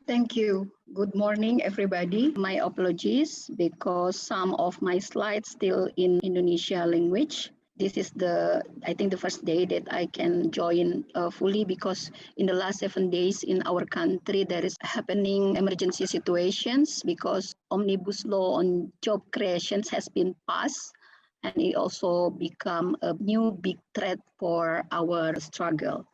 Thank you. Good morning, everybody. My apologies because some of my slides still in Indonesia language. This is I think, the first day that I can join fully because in the last 7 days in our country, there is happening emergency situations because omnibus law on job creations has been passed and it also become a new big threat for our struggle.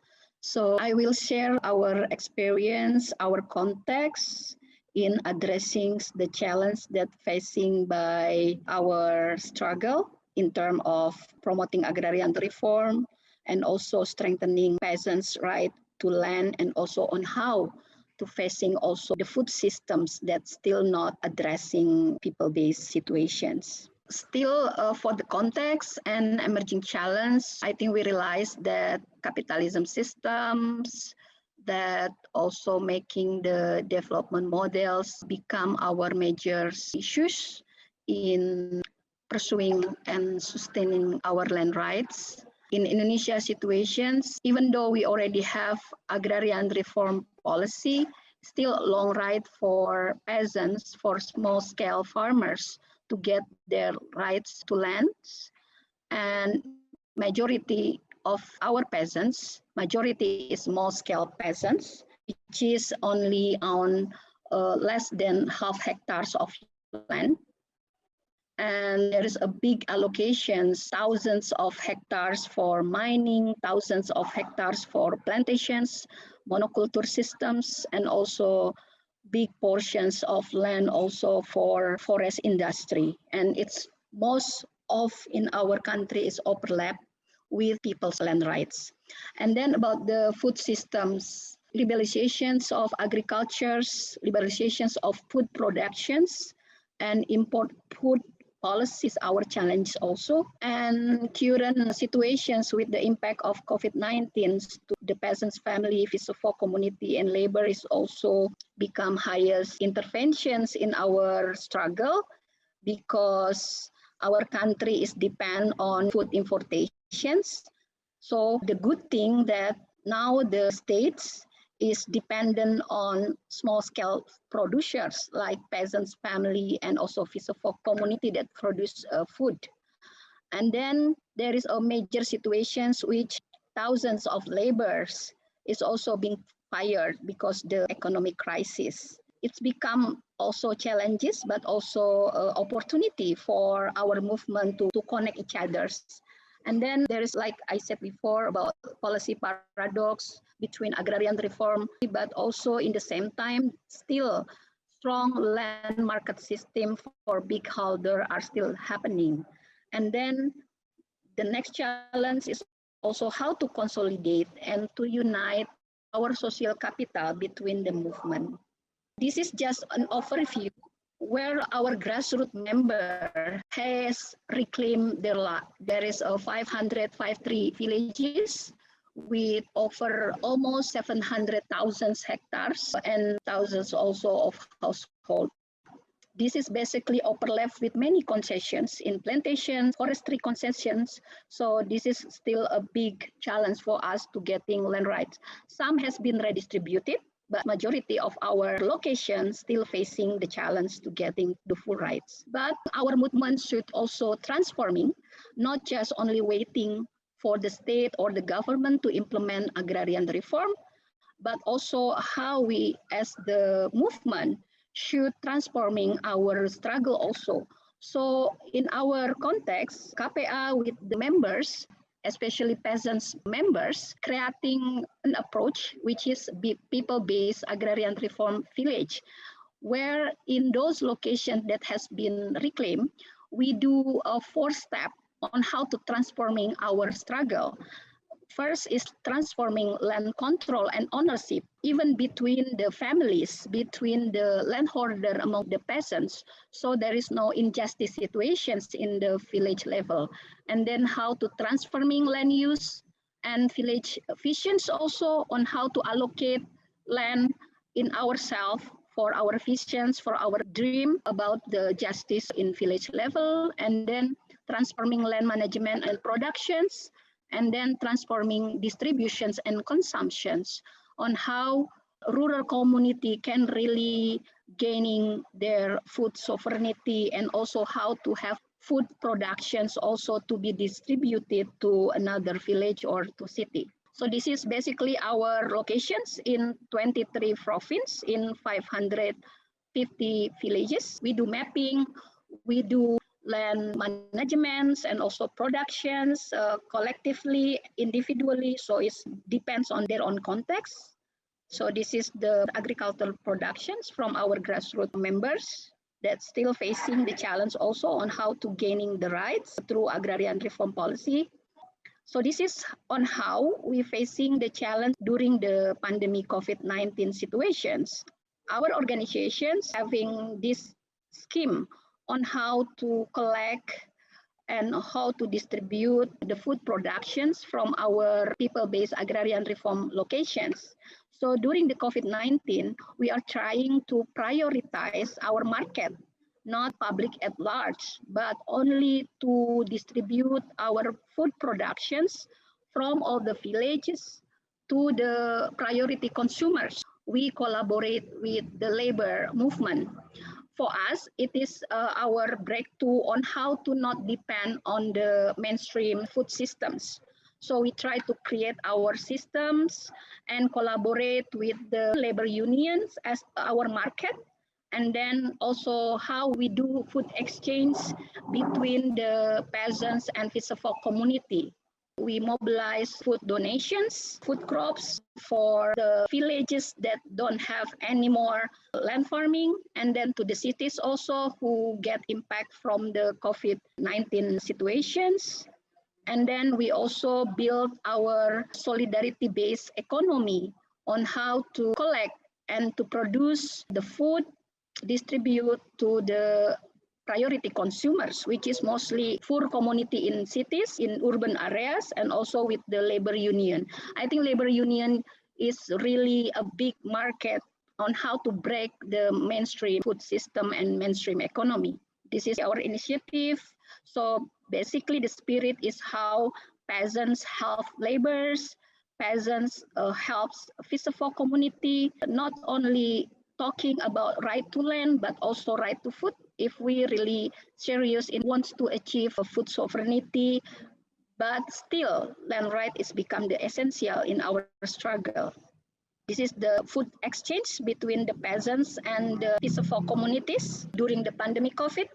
So I will share our experience, our context in addressing the challenge that facing by our struggle in terms of promoting agrarian reform and also strengthening peasants' right to land, and also on how to facing also the food systems that still not addressing people-based situations. Still, for the context and emerging challenge, I think we realize that capitalism systems that also making the development models become our major issues in pursuing and sustaining our land rights. In Indonesia situations, even though we already have agrarian reform policy, still long ride for peasants, for small-scale farmers to get their rights to lands. And majority of our peasants, majority is small-scale peasants, which is only on less than half hectares of land. And there is a big allocations, thousands of hectares for mining, thousands of hectares for plantations, monoculture systems, and also big portions of land also for forest industry. And it's most of in our country is overlap with people's land rights. And then about the food systems, liberalizations of agricultures, liberalizations of food productions, and import food policies, our challenge also, and current situations with the impact of COVID-19 to the peasants' family, fisherfolk community, and labor is also become highest interventions in our struggle because our country is depend on food importations. So the good thing that now the states is dependent on small-scale producers like peasants' family and also fisherfolk community that produce food. And then there is a major situations which thousands of laborers is also being fired because the economic crisis. It's become also challenges, but also opportunity for our movement to connect each others. And then there is, like I said before, about policy paradox between agrarian reform, but also in the same time, still strong land market system for big holder are still happening. And then the next challenge is also how to consolidate and to unite our social capital between the movement. This is just an overview where our grassroots member has reclaimed their land. There is a 553 villages with over almost 700,000 hectares and thousands also of households. This is basically overlapped with many concessions in plantations, forestry concessions. So this is still a big challenge for us to getting land rights. Some has been redistributed, but majority of our locations still facing the challenge to getting the full rights. But our movement should also transforming, not just only waiting for the state or the government to implement agrarian reform, but also how we as the movement should transforming our struggle also. So in our context, KPA with the members, especially peasants members, creating an approach which is people-based agrarian reform village, where in those locations that has been reclaimed, we do a 4-step on how to transforming our struggle. First is transforming land control and ownership, even between the families, between the landholder among the peasants. So there is no injustice situations in the village level. And then how to transforming land use and village visions also on how to allocate land in ourselves for our visions, for our dream about the justice in village level, and then transforming land management and productions, and then transforming distributions and consumptions on how rural community can really gaining their food sovereignty, and also how to have food productions also to be distributed to another village or to city. So this is basically our locations in 23 provinces in 550 villages. We do mapping, we do land managements and also productions collectively, individually. So it depends on their own context. So this is the agricultural productions from our grassroots members that's still facing the challenge also on how to gaining the rights through agrarian reform policy. So this is on how we're facing the challenge during the pandemic COVID-19 situations. Our organizations having this scheme on how to collect and how to distribute the food productions from our people-based agrarian reform locations. So during the COVID-19, we are trying to prioritize our market, not public at large, but only to distribute our food productions from all the villages to the priority consumers. We collaborate with the labor movement. For us, it is our breakthrough on how to not depend on the mainstream food systems. So we try to create our systems and collaborate with the labor unions as our market, and then also how we do food exchange between the peasants and fisherfolk community. We mobilize food donations, food crops for the villages that don't have any more land farming, and then to the cities also who get impact from the COVID-19 situations. And then we also build our solidarity-based economy on how to collect and to produce the food, distribute to the priority consumers, which is mostly poor community in cities, in urban areas, and also with the labor union. I think labor union is really a big market on how to break the mainstream food system and mainstream economy. This is our initiative. So basically the spirit is how peasants help laborers, peasants helps fisherfolk community, not only talking about right to land, but also right to food. If we really serious in wants to achieve a food sovereignty, but still land right is become the essential in our struggle. This is the food exchange between the peasants and the fisherfolk communities during the pandemic COVID.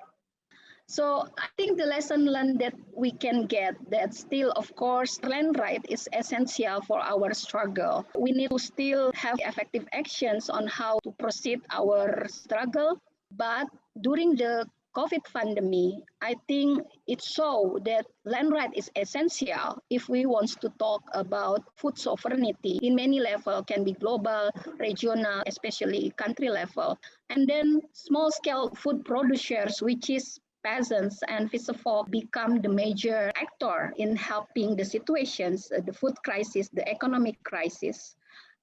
So I think the lesson learned that we can get that still, of course, land right is essential for our struggle. We need to still have effective actions on how to proceed our struggle. But during the COVID pandemic, I think it showed that land right is essential if we want to talk about food sovereignty in many levels, can be global, regional, especially country level. And then small scale food producers, which is peasants and fisherfolk, become the major actor in helping the situations, the food crisis, the economic crisis.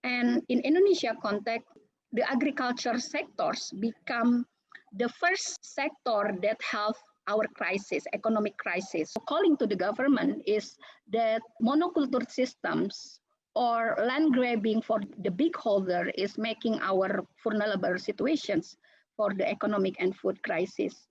And in Indonesia context, the agriculture sectors become the first sector that help our crisis, economic crisis. So calling to the government is that monoculture systems or land grabbing for the big holder is making our vulnerable situations for the economic and food crisis.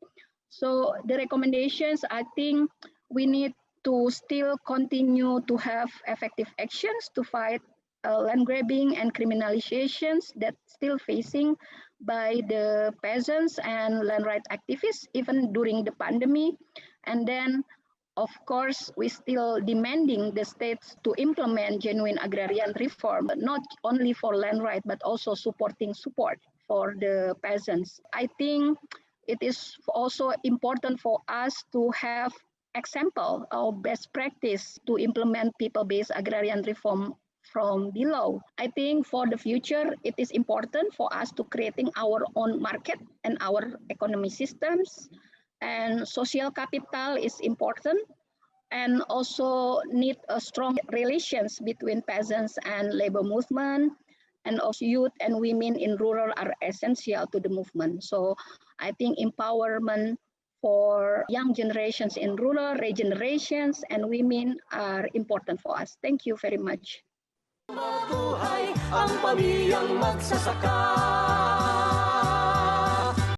So the recommendations, I think we need to still continue to have effective actions to fight land grabbing and criminalizations that still facing by the peasants and land rights activists, even during the pandemic. And then, of course, we still demanding the states to implement genuine agrarian reform, but not only for land right, but also supporting support for the peasants. I think it is also important for us to have example or best practice to implement people-based agrarian reform from below. I think for the future, it is important for us to creating our own market and our economy systems, and social capital is important, and also need a strong relations between peasants and labor movement, and also youth and women in rural are essential to the movement. So I think empowerment for young generations in rural regenerations and women are important for us. Thank you very much. ang pamilyang magsasaka.